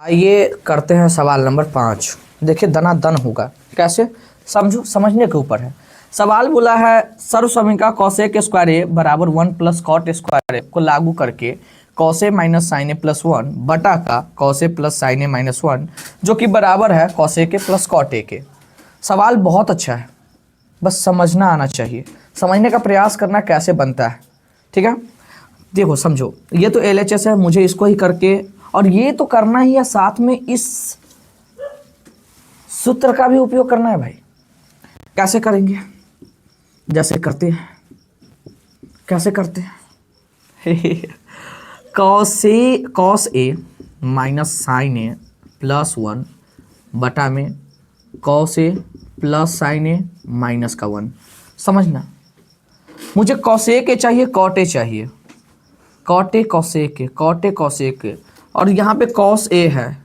आइए करते हैं सवाल नंबर 5। देखिए दनादन होगा, कैसे समझो, समझने के ऊपर है। सवाल बोला है सर्वसमीका कॉसेक स्क्वायर ए बराबर 1 प्लस कॉट स्क्वायर ए को लागू करके कॉसे माइनस साइन ए प्लस 1 बटा का कॉसे प्लस साइन ए माइनस 1 जो कि बराबर है कॉसे के प्लस कॉट ए के। सवाल बहुत अच्छा है, बस समझना आना चाहिए, समझने का प्रयास करना कैसे बनता है। ठीक है, देखो समझो, ये तो LHS है, मुझे इसको ही करके और ये तो करना ही है, साथ में इस सूत्र का भी उपयोग करना है भाई। कैसे करेंगे? जैसे करते हैं, कैसे करते हैं cos A minus sign A plus 1 बटा में cos A plus sign A minus का 1। समझना, मुझे कॉसेक ए चाहिए, कॉट ए चाहिए, cot A cosec A, cot A cosec A, और यहाँ पे कॉस ए है।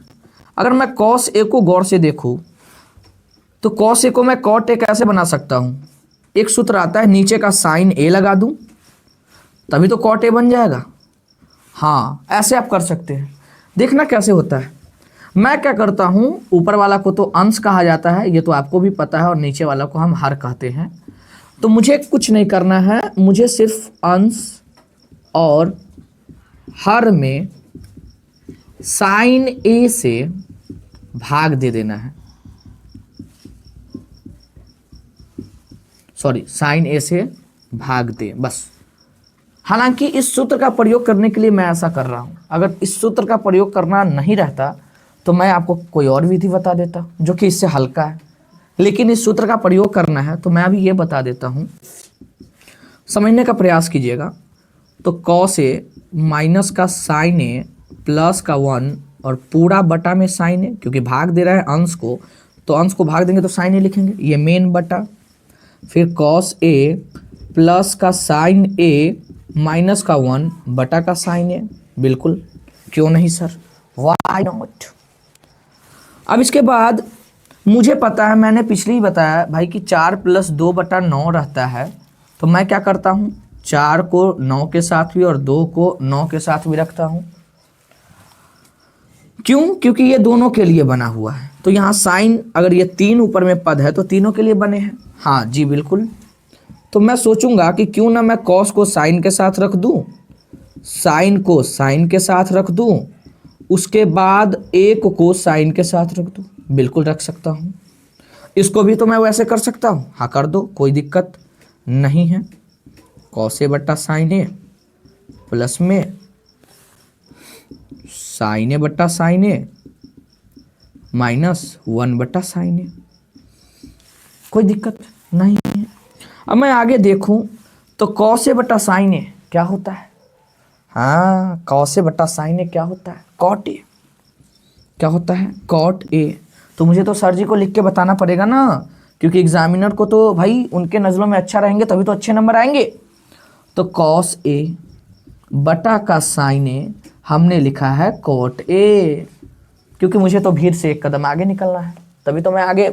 अगर मैं कॉस ए को गौर से देखूँ तो कॉस ए को मैं कॉट ए कैसे बना सकता हूँ? एक सूत्र आता है, नीचे का साइन ए लगा दूँ तभी तो कॉट ए बन जाएगा। हाँ, ऐसे आप कर सकते हैं। देखना कैसे होता है। मैं क्या करता हूँ, ऊपर वाला को तो अंश कहा जाता है, ये तो आपको भी पता है, और नीचे वाला को हम हर कहते हैं। तो मुझे कुछ नहीं करना है, मुझे सिर्फ अंश और हर में साइन ए से भाग दे देना है, सॉरी साइन ए से भाग दे, बस। हालांकि इस सूत्र का प्रयोग करने के लिए मैं ऐसा कर रहा हूं, अगर इस सूत्र का प्रयोग करना नहीं रहता तो मैं आपको कोई और विधि बता देता जो कि इससे हल्का है, लेकिन इस सूत्र का प्रयोग करना है तो मैं अभी ये बता देता हूं, समझने का प्रयास कीजिएगा। तो कॉस ए माइनस का साइन ए प्लस का 1 और पूरा बटा में साइन ए, क्योंकि भाग दे रहा है अंश को, तो अंश को भाग देंगे तो साइन ए लिखेंगे, ये मेन बटा, फिर कॉस ए प्लस का साइन ए माइनस का 1 बटा का साइन ए। बिल्कुल, क्यों नहीं सर, व्हाई नॉट। अब इसके बाद मुझे पता है, मैंने पिछले ही बताया भाई कि 4 + 2 बटा 9 रहता है, तो मैं क्या करता हूँ, 4 को 9 के साथ भी और 2 को 9 के साथ भी रखता हूँ। क्यों? क्योंकि ये दोनों के लिए बना हुआ है, तो यहाँ साइन, अगर ये 3 ऊपर में पद है तो तीनों के लिए बने हैं। हाँ जी बिल्कुल, तो मैं सोचूंगा कि क्यों ना मैं कॉस को साइन के साथ रख दूं, साइन को साइन के साथ रख दूं, उसके बाद एक को साइन के साथ रख दूं। बिल्कुल रख सकता हूं, इसको भी तो मैं वैसे कर सकता हूं। हाँ कर दो, कोई दिक्कत नहीं है। कॉस ए बट्टा साइन ए प्लस में साइन ए बट्टा साइन ए माइनस 1 बट्टा साइन ए, कोई दिक्कत नहीं है। अब मैं आगे देखूं तो कॉस ए बट्टा साइन ए क्या होता है? हाँ, कॉस ए बट्टा साइन ए क्या होता है? Cot A. क्या होता है? Cot A. तो मुझे तो सर जी को लिख के बताना पड़ेगा ना, क्योंकि एग्जामिनर को तो भाई उनके नज़रों में अच्छा रहेंगे तभी तो अच्छे नंबर आएंगे। तो कॉस ए बटा का साइन ए हमने लिखा है कॉट ए, क्योंकि मुझे तो भीड़ से एक कदम आगे निकलना है, तभी तो मैं आगे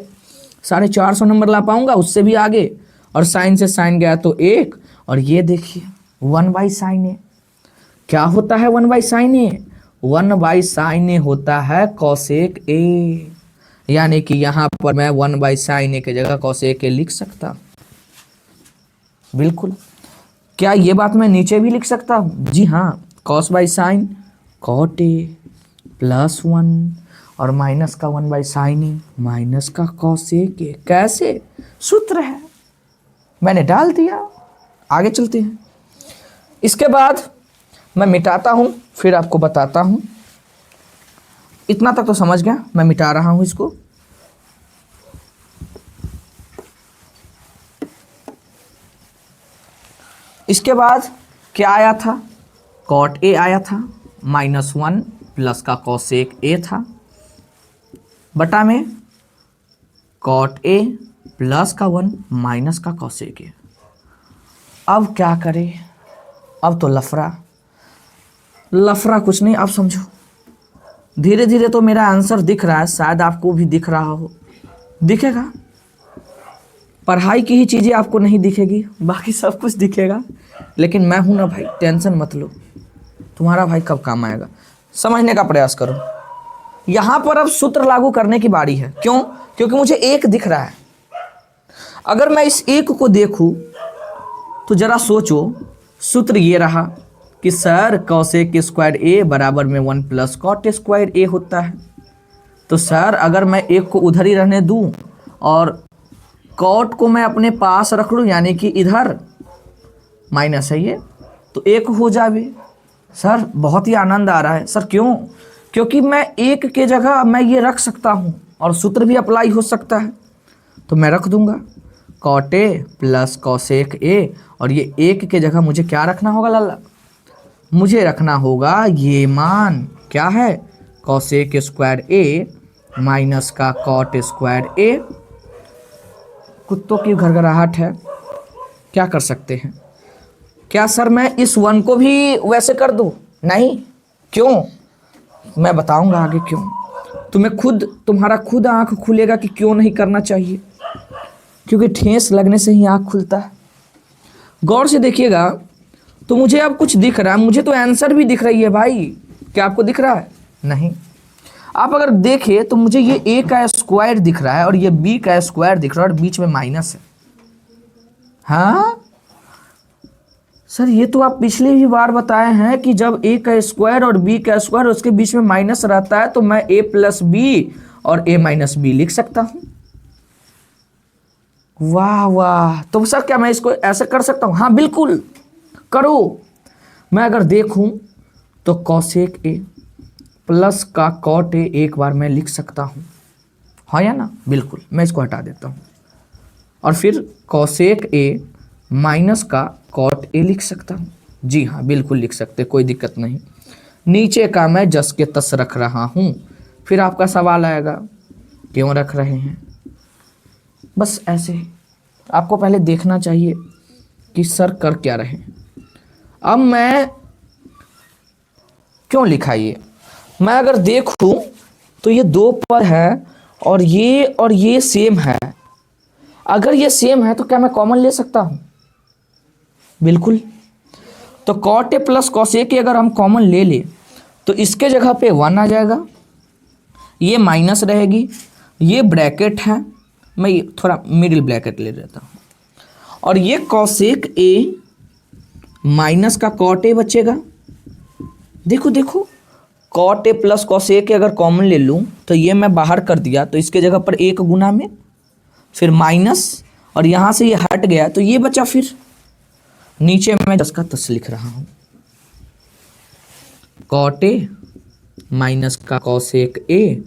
450 नंबर ला पाऊंगा, उससे भी आगे। और साइन से साइन गया तो 1, और ये देखिए 1/sin ए। क्या होता है 1/sin ए? 1/sin ए होता है कॉसेक ए, यानी कि यहाँ पर मैं 1/sin ए की जगह कॉसेक ए लिख सकता। बिल्कुल, क्या ये बात मैं नीचे भी लिख सकता हूँ? जी हाँ, cos/sin कॉट ए प्लस 1 और माइनस का 1/sin ए माइनस का कॉसेक ए। कैसे? सूत्र है, मैंने डाल दिया। आगे चलते हैं। इसके बाद मैं मिटाता हूं, फिर आपको बताता हूं। इतना तक तो समझ गया, मैं मिटा रहा हूं इसको। इसके बाद क्या आया था? कॉट ए आया था, -1 प्लस का कॉसेक ए था, बटा में कॉट ए प्लस का 1 माइनस का कॉसेक ए। अब क्या करें? अब तो लफड़ा कुछ नहीं। अब समझो, धीरे धीरे तो मेरा आंसर दिख रहा है, शायद आपको भी दिख रहा हो। दिखेगा, पढ़ाई की ही चीज़ें आपको नहीं दिखेगी, बाकी सब कुछ दिखेगा। लेकिन मैं हूं ना भाई, टेंशन मत लो, तुम्हारा भाई कब काम आएगा। समझने का प्रयास करो। यहां पर अब सूत्र लागू करने की बारी है। क्यों? क्योंकि मुझे एक दिख रहा है। अगर मैं इस एक को देखूं तो जरा सोचो, सूत्र ये रहा कि सर कॉसेक स्क्वायर ए बराबर में 1 प्लस कॉट स्क्वायर ए होता है। तो सर अगर मैं एक को उधर ही रहने दूं और कॉट को मैं अपने पास रख लूं, यानी कि इधर माइनस है ये, तो एक हो जाए। सर बहुत ही आनंद आ रहा है। सर क्यों? क्योंकि मैं एक के जगह मैं ये रख सकता हूँ और सूत्र भी अप्लाई हो सकता है। तो मैं रख दूंगा cot A plus cosec A, और ये एक के जगह मुझे क्या रखना होगा लाला? मुझे रखना होगा ये मान, क्या है? कॉसेक स्क्वायर ए माइनस का कॉट स्क्वायर ए। कुत्तों की घरघराहट है, क्या कर सकते हैं? क्या सर मैं इस 1 को भी वैसे कर दूं? नहीं। क्यों? मैं बताऊंगा आगे क्यों। तुम्हारा खुद आंख खुलेगा कि क्यों नहीं करना चाहिए, क्योंकि ठेस लगने से ही आंख खुलता है। गौर से देखिएगा तो मुझे अब कुछ दिख रहा है, मुझे तो आंसर भी दिख रही है भाई। क्या आपको दिख रहा है? नहीं। आप अगर देखें तो मुझे ये ए का स्क्वायर दिख रहा है और ये बी का स्क्वायर दिख रहा है और बीच में माइनस है। हाँ सर, ये तो आप पिछली भी बार बताए हैं कि जब ए का स्क्वायर और बी का स्क्वायर उसके बीच में माइनस रहता है तो मैं ए प्लस बी और ए माइनस बी लिख सकता हूं। वाह वाह, तो सर क्या मैं इसको ऐसे कर सकता हूं? हाँ बिल्कुल करो। मैं अगर देखूं तो कॉसेक ए प्लस का कॉट ए एक बार मैं लिख सकता हूं, हाँ या ना? बिल्कुल, मैं इसको हटा देता हूं और फिर कॉसेक ए माइनस का कॉट ए लिख सकता हूं। जी हाँ बिल्कुल लिख सकते, कोई दिक्कत नहीं। नीचे का मैं जस के तस रख रहा हूं। फिर आपका सवाल आएगा क्यों रख रहे हैं? बस ऐसे ही आपको पहले देखना चाहिए कि सर कर क्या रहे हैं। अब मैं क्यों लिखा ये? मैं अगर देखूं तो ये 2 पद है और ये सेम है। अगर ये सेम है तो क्या मैं कॉमन ले सकता हूं? बिल्कुल। तो cot A plus cosec A अगर हम कॉमन ले ले तो इसके जगह पे 1 आ जाएगा, ये माइनस रहेगी, ये ब्रैकेट है, मैं थोड़ा मिडिल ब्रैकेट ले लेता हूँ, और ये कॉसेक ए माइनस का कॉट ए बचेगा। देखो देखो, cot A plus cosec A अगर कॉमन ले लूँ तो ये मैं बाहर कर दिया तो इसके जगह पर 1 गुना में, फिर माइनस, और यहाँ से ये हट गया तो ये बचा। फिर नीचे मैं जिसका तस लिख रहा हूँ, कॉट ए माइनस का कॉसेक ए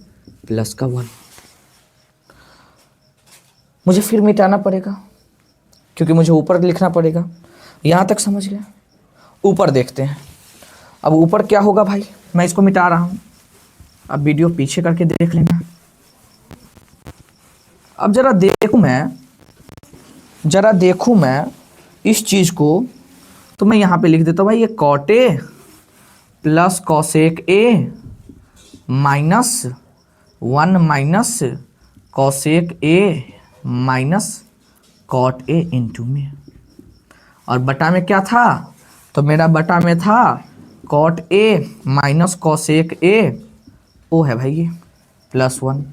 प्लस का 1। मुझे फिर मिटाना पड़ेगा क्योंकि मुझे ऊपर लिखना पड़ेगा। यहाँ तक समझ गया? ऊपर देखते हैं। अब ऊपर क्या होगा भाई? मैं इसको मिटा रहा हूँ, अब वीडियो पीछे करके देख लेना। अब जरा देखूँ मैं इस चीज़ को, तो मैं यहाँ पे लिख देता हूँ भाई, ये cot A plus cosec A minus 1 minus cosec A minus cot A into में, और बटा में क्या था? तो मेरा बटा में था cot A minus cosec A, ओ है भाई ये प्लस 1।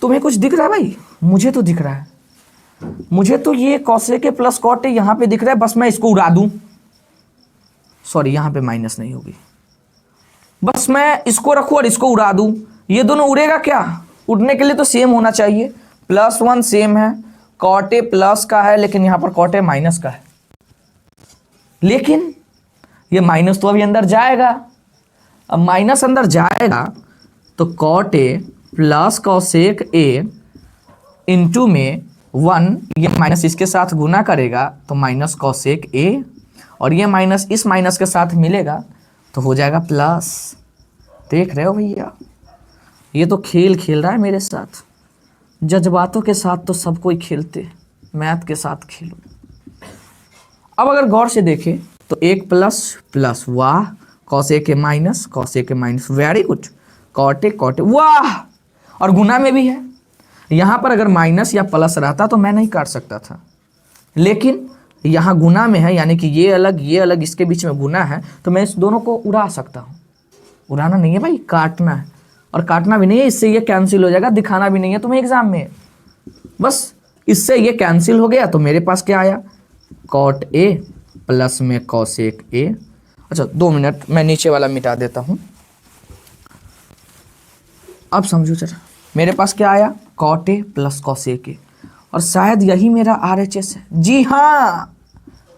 तुम्हें कुछ दिख रहा है भाई? मुझे तो दिख रहा है, मुझे तो ये cosec A plus cot A यहाँ पे दिख रहा है। बस मैं इसको उड़ा दूं, सॉरी यहाँ पे माइनस नहीं होगी, बस मैं इसको रखूं और इसको उड़ा दूं। ये दोनों उड़ेगा क्या? उड़ने के लिए तो सेम होना चाहिए। प्लस 1 सेम है, कॉट ए प्लस का है लेकिन यहाँ पर कॉट ए माइनस का है, लेकिन ये माइनस तो अभी अंदर जाएगा। अब माइनस अंदर जाएगा तो cot A plus cosec A into में 1, ये माइनस इसके साथ गुना करेगा तो माइनस कॉसेक ए, और ये माइनस इस माइनस के साथ मिलेगा तो हो जाएगा प्लस। देख रहे हो भैया, ये तो खेल खेल रहा है मेरे साथ। जज्बातों के साथ तो सब कोई खेलते, मैथ के साथ खेलो। अब अगर गौर से देखें तो 1 प्लस प्लस, वाह, cosec A minus very good, cot A वाह, और गुना में भी है। यहाँ पर अगर माइनस या प्लस रहता तो मैं नहीं काट सकता था, लेकिन यहाँ गुना में है, यानी कि ये अलग इसके बीच में गुना है, तो मैं इस दोनों को उड़ा सकता हूँ। उड़ाना नहीं है भाई, काटना है। और काटना भी नहीं है, इससे ये कैंसिल हो जाएगा, दिखाना भी नहीं है तुम्हें एग्जाम में। बस इससे ये कैंसिल हो गया, तो मेरे पास क्या आया, कॉट ए प्लस में कॉसेक ए। अच्छा 2 मिनट, मैं नीचे वाला मिटा देता हूं, अब समझो जरा। मेरे पास क्या आया, cot A plus cosec A, और शायद यही मेरा आरएचएस है। जी हाँ,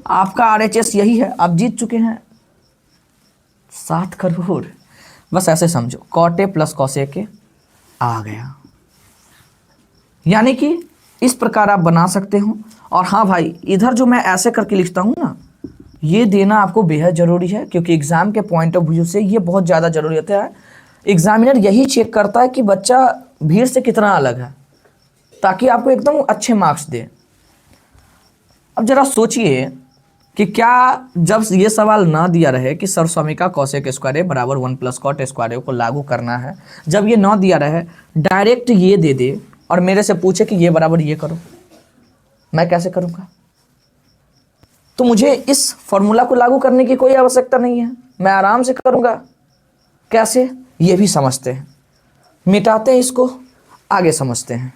आपका आरएचएस यही है, आप जीत चुके हैं 7 करोड़। बस ऐसे समझो, cot A plus cosec A आ गया। यानी कि इस प्रकार आप बना सकते हो। और हाँ भाई, इधर जो मैं ऐसे करके लिखता हूँ ना, ये देना आपको बेहद ज़रूरी है, क्योंकि एग्ज़ाम के पॉइंट ऑफ व्यू से ये बहुत ज़्यादा ज़रूरी होता है। एग्जामिनर यही चेक करता है कि बच्चा भीड़ से कितना अलग है, ताकि आपको एकदम अच्छे मार्क्स दे। अब जरा सोचिए कि क्या जब ये सवाल ना दिया रहे कि सर्वसमी का कॉसेक स्क्वायर ए बराबर 1 प्लस कॉट स्क्वायर ए को लागू करना है, जब ये ना दिया रहे, डायरेक्ट ये दे दे और मेरे से पूछे कि ये बराबर ये करो, मैं कैसे करूँगा? तो मुझे इस फॉर्मूला को लागू करने की कोई आवश्यकता नहीं है, मैं आराम से करूँगा। कैसे, ये भी समझते हैं, मिटाते हैं इसको, आगे समझते हैं।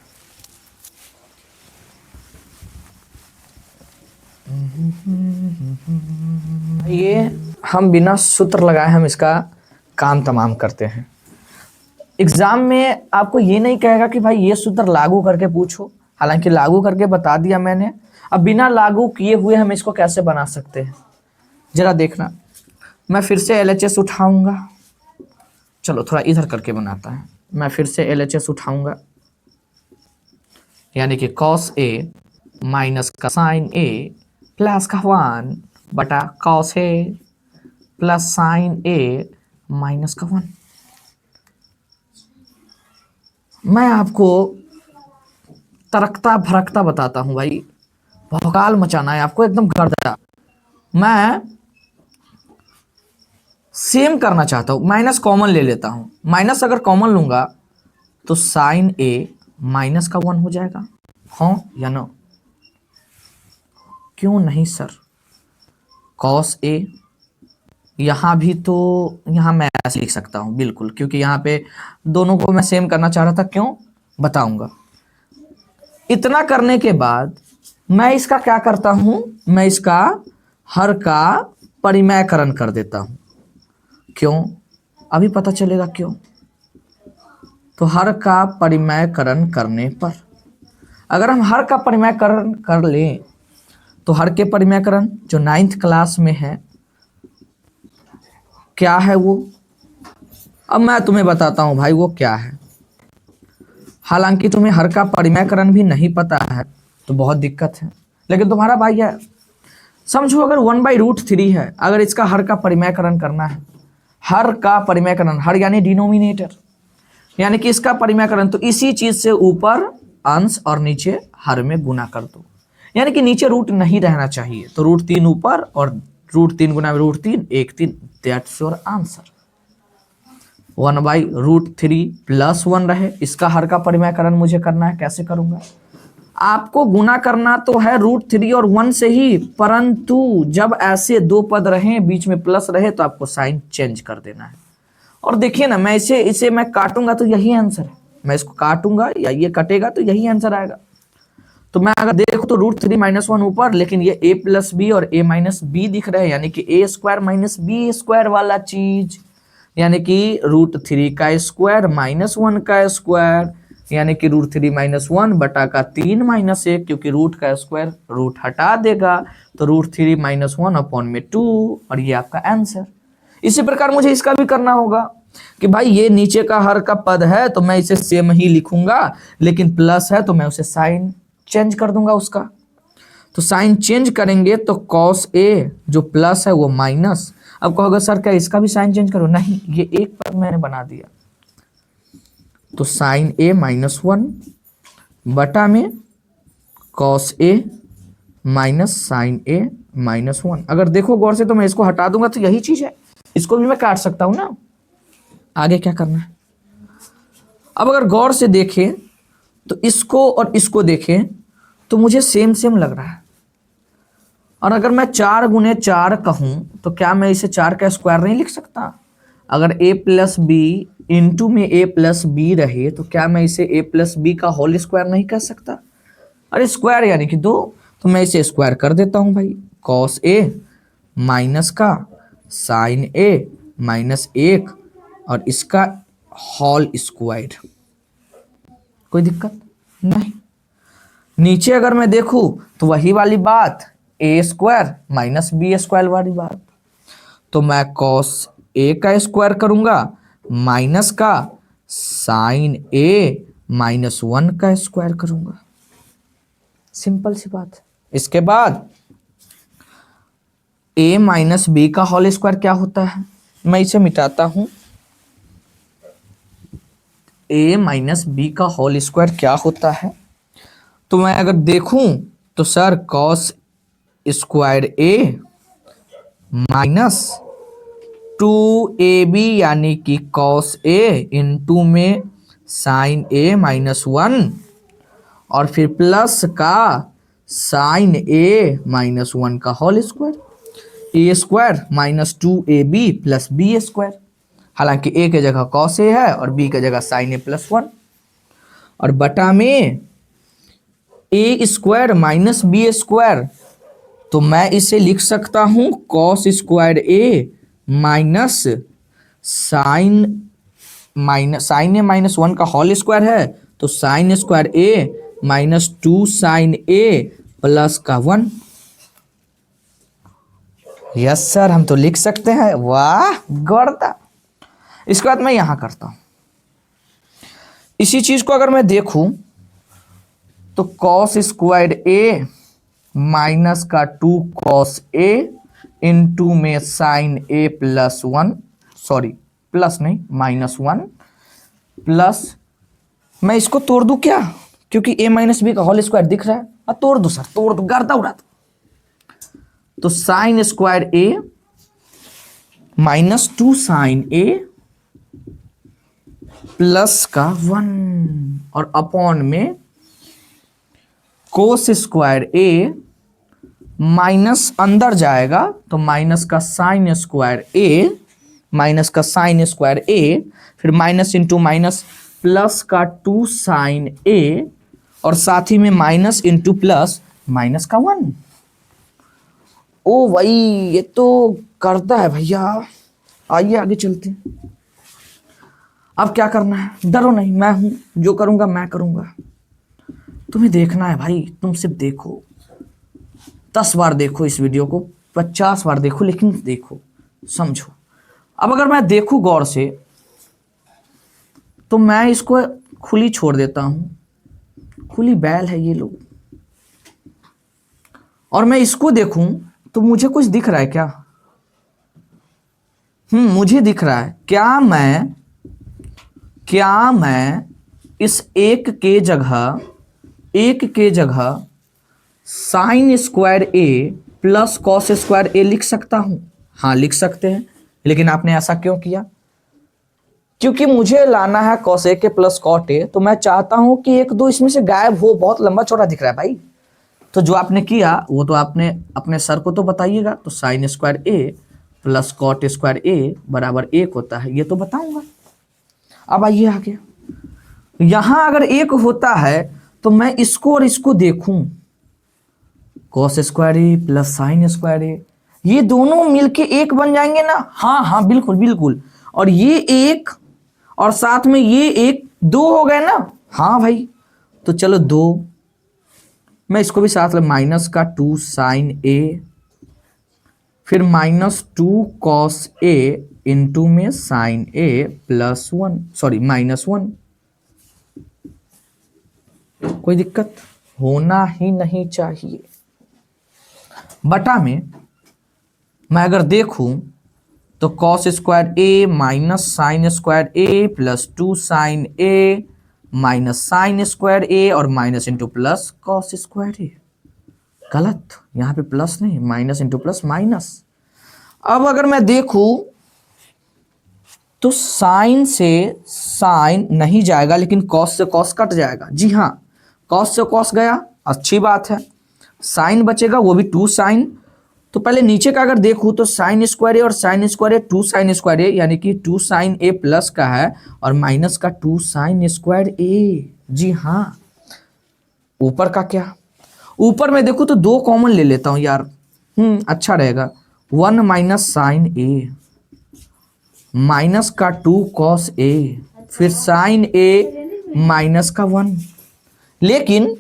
ये हम बिना सूत्र लगाए हम इसका काम तमाम करते हैं। एग्जाम में आपको ये नहीं कहेगा कि भाई ये सूत्र लागू करके पूछो, हालांकि लागू करके बता दिया मैंने। अब बिना लागू किए हुए हम इसको कैसे बना सकते हैं, जरा देखना। मैं फिर से LHS उठाऊंगा, चलो थोड़ा इधर करके बनाता है। मैं फिर से LHS उठाऊंगा, यानी कि कॉस ए माइनस का साइन ए प्लस का 1 बटा cos A plus sign A minus का 1। मैं आपको तरकता भरकता बताता हूं भाई, भौकाल मचाना है आपको, एकदम गर्दा। मैं सेम करना चाहता हूं, माइनस कॉमन ले लेता हूं। माइनस अगर कॉमन लूंगा तो साइन ए माइनस का 1 हो जाएगा, हाँ या नो? क्यों नहीं सर? कॉस ए, यहाँ भी तो यहाँ मैं ऐसे लिख सकता हूँ बिल्कुल, क्योंकि यहाँ पे दोनों को मैं सेम करना चाह रहा था। क्यों, बताऊंगा। इतना करने के बाद मैं इसका क्या करता हूँ, मैं इसका हर का परिमेयकरण कर देता हूँ। क्यों, अभी पता चलेगा क्यों। तो हर का परिमेयकरण करने पर, अगर हम हर का परिमेयकरण कर लें तो हर के परिमेयकरण जो 9th क्लास में है क्या है वो, अब मैं तुम्हें बताता हूं भाई वो क्या है। हालांकि तुम्हें हर का परिमेयकरण भी नहीं पता है तो बहुत दिक्कत है, लेकिन तुम्हारा भाई है। समझो अगर 1/√3 है, अगर इसका हर का परिमेयकरण करना है, हर का परिमेयकरण, हर यानी डिनोमिनेटर, यानी कि इसका परिमेयकरण, तो इसी चीज से ऊपर अंश और नीचे हर में गुना कर दो, यानी कि नीचे रूट नहीं रहना चाहिए। तो √3 ऊपर और √3 गुना √3 1 3, दैट्स योर आंसर। 1/√3 प्लस 1 रहे, इसका हर का परिमेयकरण मुझे करना है। कैसे करूंगा? आपको गुना करना तो है √3 और 1 से ही, परंतु जब ऐसे 2 पद रहे बीच में प्लस रहे तो आपको साइन चेंज कर देना है। और देखिए ना, मैं इसे मैं काटूंगा तो यही आंसर है, मैं इसको काटूंगा या ये कटेगा तो यही आंसर आएगा। तो मैं अगर देखो तो √3 - 1 ऊपर, लेकिन ये a + b और a - b दिख रहे हैं, यानी कि a² - b² वाला चीज, यानी कि √3 का स्क्वायर माइनस 1 का स्क्वायर, यानी कि √3 - 1 बटा का 3 - 1, क्योंकि रूट का स्क्वायर रूट हटा देगा, तो √3 - 1 अपॉन में 2, और ये आपका आंसर। इसी प्रकार मुझे इसका भी करना होगा कि भाई ये नीचे का हर का पद है तो मैं इसे सेम ही लिखूंगा, लेकिन प्लस है तो मैं उसे साइन चेंज कर दूंगा उसका। तो साइन चेंज करेंगे तो कॉस ए जो प्लस है वो माइनस। अब कहोगे सर क्या इसका भी साइन चेंज करो? नहीं, ये एक पद मैंने बना दिया। तो साइन ए -1 बटा में कॉस ए माइनस साइन ए -1। अगर देखो गौर से तो मैं इसको हटा दूंगा तो यही चीज है, इसको भी मैं काट सकता हूं ना। आगे क्या करना है? अब अगर गौर से देखें तो इसको और इसको देखें तो मुझे सेम सेम लग रहा है। और अगर मैं 4 × 4 कहूं तो क्या मैं इसे 4 का स्क्वायर नहीं लिख सकता? अगर a प्लस बी इंटू में a प्लस बी रहे तो क्या मैं इसे a प्लस बी का होल स्क्वायर नहीं कर सकता? अरे स्क्वायर यानी कि 2, तो मैं इसे स्क्वायर कर देता हूं भाई। कॉस a माइनस का साइन a माइनस 1 और इसका होल स्क्वायर। कोई दिक्कत नहीं। नीचे अगर मैं देखूं तो वही वाली बात, ए स्क्वायर माइनस बी स्क्वायर वाली बात। तो मैं कॉस ए का स्क्वायर करूंगा माइनस का साइन ए माइनस 1 का स्क्वायर करूंगा। सिंपल सी बात है। इसके बाद ए माइनस बी का होल स्क्वायर क्या होता है, मैं इसे मिटाता हूं। ए माइनस बी का होल स्क्वायर क्या होता है, तो मैं अगर देखूं तो sir cos square A minus 2ab यानी कि कॉस ए इंटू में साइन ए माइनस 1 और फिर प्लस का साइन ए माइनस 1 का whole square. A square minus 2ab plus B square, हालांकि ए के जगह कॉस ए है और बी के जगह साइन ए प्लस 1, और बटा में ए स्क्वायर माइनस बी स्क्वायर, तो मैं इसे लिख सकता हूं cos square A minus sign A minus 1 का होल स्क्वायर है, तो sign square A minus 2 sine A plus का 1। यस सर, हम तो लिख सकते हैं। वाह गौरता। इसके बाद मैं यहां करता हूं इसी चीज को। अगर मैं देखूं तो कॉस स्क्वायर ए माइनस का 2 कॉस ए इंटू में sign A plus 1, sorry plus नहीं माइनस 1 प्लस, मैं इसको तोड़ दूं क्या, क्योंकि ए माइनस बी का होल स्क्वायर दिख रहा है। तोड़ दो सर, तोड़ दो, गर्दा उड़ा दो। तो sign square A minus 2 sine A plus का 1 और अपॉन में कोस स्क्वायर ए माइनस अंदर जाएगा तो माइनस का साइन स्क्वायर ए, माइनस का साइन स्क्वायर ए, फिर माइनस इंटू माइनस प्लस का 2 साइन ए और साथ ही में माइनस इंटू प्लस माइनस का 1। ओ भाई ये तो करता है भैया। आइए आगे चलते हैं। अब क्या करना है, डरो नहीं, मैं हूं, जो करूंगा मैं करूंगा। तुम्हें देखना है भाई, तुम सिर्फ देखो। 10 बार देखो इस वीडियो को, 50 बार देखो, लेकिन देखो, समझो। अब अगर मैं देखूं गौर से तो मैं इसको खुली छोड़ देता हूं। खुली बैल है ये लोग। और मैं इसको देखूं तो मुझे कुछ दिख रहा है क्या? मुझे दिख रहा है। क्या मैं इस एक के जगह sign square A plus cos square ए लिख सकता हूं? हाँ लिख सकते हैं। लेकिन आपने ऐसा क्यों किया? क्योंकि मुझे लाना है कॉस ए के प्लस कॉट ए, तो मैं चाहता हूं कि एक दो इसमें से गायब हो। बहुत लंबा चौड़ा दिख रहा है भाई। तो जो आपने किया वो तो आपने अपने सर को तो बताइएगा। तो sign square A plus cot square ए बराबर 1 होता है, ये तो बताऊंगा। अब आइए आगे। यहां अगर 1 होता है तो मैं इसको और इसको देखूं, cos square A plus sign square ए, ये दोनों मिलके 1 बन जाएंगे ना? हाँ हाँ बिल्कुल बिल्कुल। और ये 1 और साथ में ये 1, 2 हो गए ना? हाँ भाई। तो चलो 2, मैं इसको भी साथ में माइनस का 2 साइन ए, फिर माइनस 2 कॉस ए इंटू में sign A plus 1, sorry minus 1। कोई दिक्कत होना ही नहीं चाहिए। बटा में मैं अगर देखूं तो cos square A minus sine square A plus 2 sine A minus sine square A और minus into plus cos square A. गलत, यहां पे प्लस नहीं, माइनस इंटू प्लस माइनस। अब अगर मैं देखूं तो साइन से साइन नहीं जाएगा, लेकिन कॉस से कॉस कट जाएगा। जी हाँ, कॉस से कॉस गया, अच्छी बात है। साइन बचेगा, वो भी 2 साइन, तो पहले नीचे का अगर देखूं तो साइन स्क्वायर ए और साइन स्क्वायर ए 2 साइन स्क्वायर ए, यानी कि 2 साइन ए प्लस का है और माइनस का 2 साइन स्क्वायर ए। जी हाँ, ऊपर का क्या, ऊपर में देखूं तो 2 कॉमन ले लेता हूं यार, अच्छा रहेगा। 1 माइनस साइन ए माइनस का 2 कॉस ए, फिर साइन ए माइनस का 1। लेकिन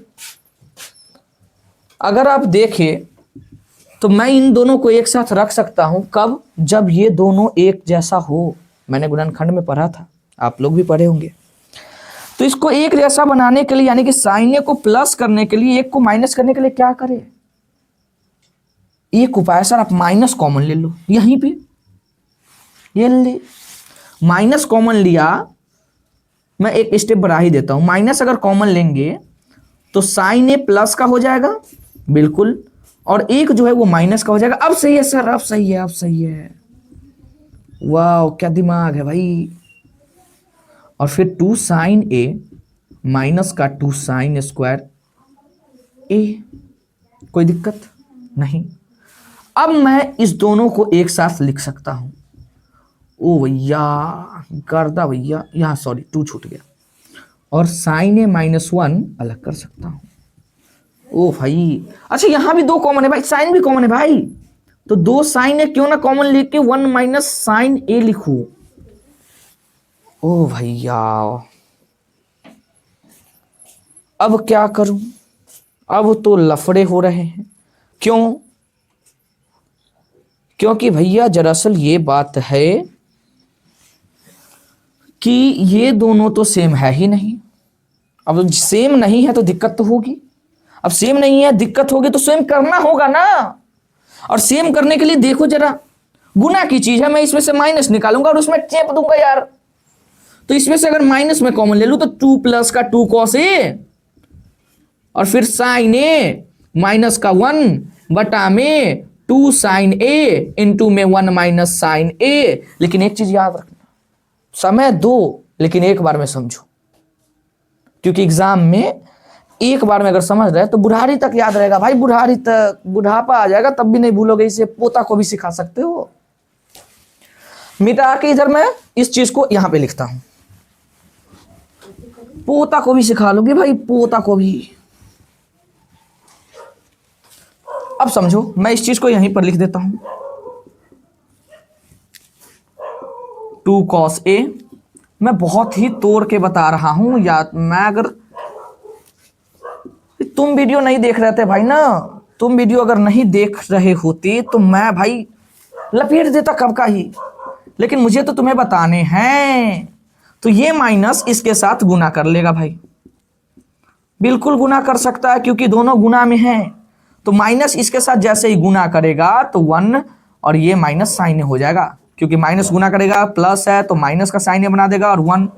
अगर आप देखें तो मैं इन दोनों को एक साथ रख सकता हूं, कब, जब ये दोनों एक जैसा हो। मैंने गुणनखंड में पढ़ा था, आप लोग भी पढ़े होंगे। तो इसको एक जैसा बनाने के लिए, यानी कि साइन ए को प्लस करने के लिए, एक को माइनस करने के लिए क्या करें? एक उपाय सर, आप माइनस कॉमन ले लो यहीं पे, ये ले माइनस कॉमन लिया। मैं एक स्टेप बढ़ा ही देता हूं, माइनस अगर कॉमन लेंगे तो साइन ए प्लस का हो जाएगा बिल्कुल, और एक जो है वो माइनस का हो जाएगा। अब सही है सर, अब सही है, अब सही है। वाह क्या दिमाग है भाई। और फिर 2 साइन ए माइनस का 2 साइन स्क्वायर ए, कोई दिक्कत नहीं। अब मैं इस दोनों को एक साथ लिख सकता हूं। ओ भैया गर्दा भैया, यहां सॉरी 2 छूट गया, और साइन ए माइनस 1 अलग कर सकता हूं। ओ भाई, अच्छा यहां भी 2 कॉमन है भाई, साइन भी कॉमन है भाई, तो 2 साइन ए क्यों ना कॉमन लेके 1 माइनस साइन ए लिखूं। ओ भैया अब क्या करूं, अब तो लफड़े हो रहे हैं। क्यों? क्योंकि भैया दरअसल ये बात है कि ये दोनों तो सेम है ही नहीं। अब सेम नहीं है तो दिक्कत तो होगी, अब सेम नहीं है दिक्कत होगी तो सेम करना होगा ना। और सेम करने के लिए देखो जरा, गुना की चीज है, मैं इसमें से माइनस निकालूंगा और उसमें चेप दूंगा यार। तो इसमें से अगर माइनस में कॉमन ले लूं तो 2 प्लस का 2 कॉस ए, और फिर साइन ए माइनस का 1 बटा में 2 साइन ए इंटू में 1 माइनस साइन ए। लेकिन एक चीज याद रखना, समय दो लेकिन एक बार में समझो, क्योंकि एग्जाम में एक बार में अगर समझ रहे तो बुढ़ारी तक याद रहेगा भाई, बुढ़ारी तक, बुढ़ापा आ जाएगा तब भी नहीं भूलोगे। इसे पोता को भी सिखा सकते हो। मिटा के इधर मैं इस चीज को यहां पे लिखता हूं, पोता को भी सिखा लोगे भाई, पोता को भी। अब समझो, मैं इस चीज को यहीं पर लिख देता हूं, 2 कॉस ए। मैं बहुत ही तोड़ के बता रहा हूं, या मैं अगर, तुम वीडियो नहीं देख रहे थे भाई ना, तुम वीडियो अगर नहीं देख रहे होते तो मैं भाई लपेट देता कब का ही, लेकिन मुझे तो तुम्हें बताने हैं। तो ये माइनस इसके साथ गुना कर लेगा भाई, बिल्कुल गुना कर सकता है क्योंकि दोनों गुना में हैं। तो माइनस इसके साथ जैसे ही गुना करेगा तो 1 और ये माइनस साइन हो जाएगा, क्योंकि माइनस गुना करेगा प्लस है तो माइनस का साइन बना देगा और 1,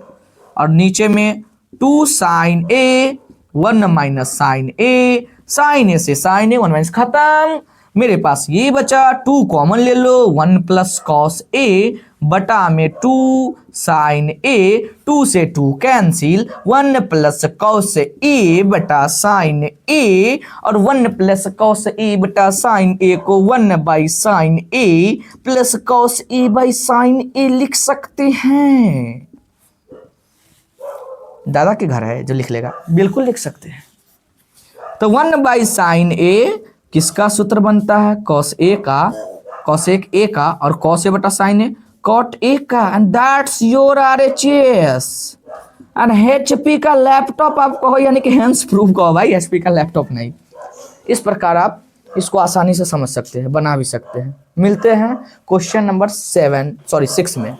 और नीचे में 2 साइन ए 1 माइनस साइन ए, साइन ए से साइन ए 1 माइनस, खत्म। मेरे पास ये बचा, 2 कॉमन ले लो, 1 प्लस कॉस ए बटा में 2 साइन ए, 2 से 2 कैंसिल, 1 प्लस कॉस ए बटा साइन ए, और 1 प्लस कॉस ए बटा साइन ए को 1 by sine A plus cos A by sine A लिख सकते हैं। दादा के घर है जो लिख लेगा, बिल्कुल लिख सकते हैं। तो 1 बाई साइन ए किसका सूत्र बनता है? कॉस ए का, कॉस ए का, और कॉस ए बटा साइन ए कॉट ए का, and that's your RHS। And HP का लैपटॉप आप कहो, यानी कि हैंड्स प्रूफ कहो भाई, HP का लैपटॉप नहीं। इस प्रकार आप इसको आसानी से समझ सकते हैं, बना भी सकते हैं। मिलते हैं क्वेश्चन नंबर 6 में।